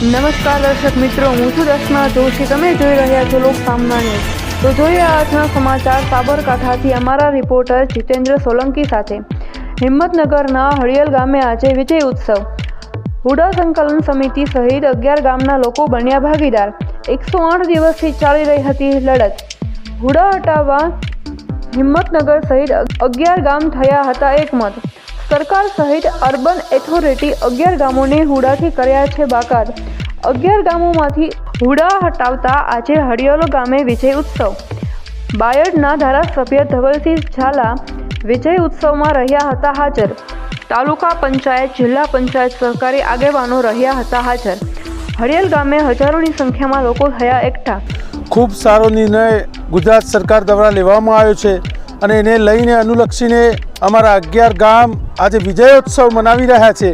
નમસ્કાર દર્શક મિત્રો, હું છું દર્શના જોશી. તમે જોઈ રહ્યા છો લોક સામના ન્યૂઝ. તો જોઈએ આજના સમાચાર સાબરકાંઠાથી અમારા રિપોર્ટર જીતેન્દ્ર સોલંકી સાથે. હિંમતનગરના હળિયલ ગામે આજે વિજય ઉત્સવ. હુડા સંકલન સમિતિ સહિત 11 ગામના લોકો બન્યા ભાગીદાર. 108 દિવસથી ચાલી રહી હતી લડત. હુડા હટાવવા હિંમતનગર સહિત 11 ગામ થયા હતા એકમત. સરકાર સહિત અર્બન ઓથોરિટી 11 ગામોને હુડાથી કર્યા છે બાકાત. 11 ગામોમાંથી હુડા હટાવતા આજે હળિયલ ગામે વિજય ઉત્સવ. બાયડના ધારાસભ્ય ધવલસિંહ ઝાલા વિજય ઉત્સવમાં રહ્યા હતા હાજર. તાલુકા પંચાયત, જિલ્લા પંચાયત, સરકારી આગેવાનો રહ્યા હતા હાજર. હળિયલ ગામે હજારોની સંખ્યામાં લોકો થયા એકઠા. ખૂબ સારો નિર્ણય ગુજરાત સરકાર દ્વારા લેવામાં આવ્યો છે અને એને લઈને અનુલક્ષીને અમારા 11 ગામ આજે વિજયોત્સવ મનાવી રહ્યા છે.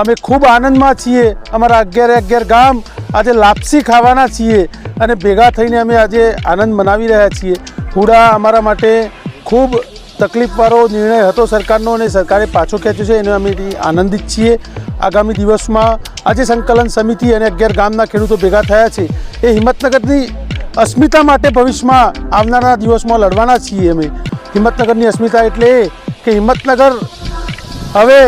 અમે ખૂબ આનંદમાં છીએ. અમારા 11 ગામ આજે લાપસી ખાવાના છીએ અને ભેગા થઈને અમે આજે આનંદ મનાવી રહ્યા છીએ. હુડા અમારા માટે ખૂબ તકલીફવાળો નિર્ણય હતો સરકારનો અને સરકારે પાછો ખેંચ્યો છે. એને અમે આનંદિત છીએ. આગામી દિવસમાં આજે સંકલન સમિતિ અને 11 ગામના ખેડૂતો ભેગા થયા છે. એ હિંમતનગરની અસ્મિતા માટે ભવિષ્યમાં આવનારા દિવસમાં લડવાના છીએ. અમે હિંમતનગરની અસ્મિતા એટલે એ કે હિંમતનગર હવે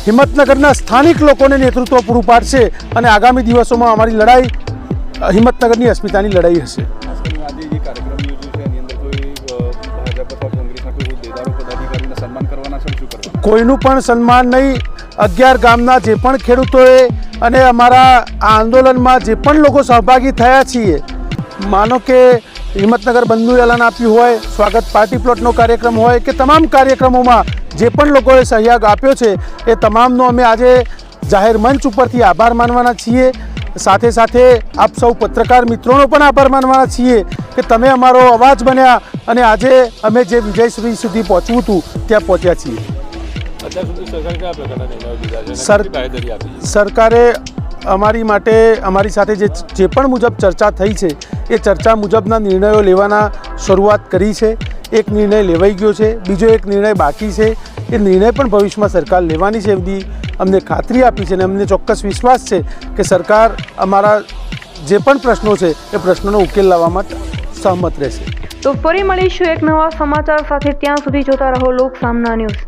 હિંમતનગરના સ્થાનિક લોકોને નેતૃત્વ પૂરું પાડશે અને આગામી દિવસોમાં અમારી લડાઈ હિંમતનગરની અસ્મિતાની લડાઈ હશે. કોઈનું પણ સન્માન નહીં. 11 ગામના જે પણ ખેડૂતોએ અને અમારા આ આંદોલનમાં જે પણ લોકો સહભાગી થયા છીએ, માનો કે હિંમતનગર બંધનું એલાન આપ્યું હોય, સ્વાગત પાર્ટી પ્લોટનો કાર્યક્રમ હોય કે તમામ કાર્યક્રમોમાં જે પણ લોકોએ સહયોગ આપ્યો છે એ તમામનો અમે આજે જાહેર મંચ ઉપરથી આભાર માનવાના છીએ. સાથે સાથે આપ સૌ પત્રકાર મિત્રોનો પણ આભાર માનવાના છીએ કે તમે અમારો અવાજ બન્યા અને આજે અમે જે વિજયશ્રી સુધી પહોંચવું હતું ત્યાં પહોંચ્યા છીએ. સરકારે અમારી માટે અમારી સાથે જે પણ મુજબ ચર્ચા થઈ છે એ ચર્ચા મુજબના નિર્ણયો લેવાના શરૂઆત કરી છે. એક નિર્ણય લેવાઈ ગયો છે, બીજો એક નિર્ણય બાકી છે. એ નિર્ણય પણ ભવિષ્યમાં સરકાર લેવાની છે એવી અમને ખાતરી આપી છે અને અમને ચોક્કસ વિશ્વાસ છે કે સરકાર અમારા જે પણ પ્રશ્નો છે એ પ્રશ્નોનો ઉકેલ લાવવા માટે સહમત રહેશે. તો ફરી મળીશું એક નવા સમાચાર સાથે. ત્યાં સુધી જોતા રહો લોક સામના ન્યૂઝ.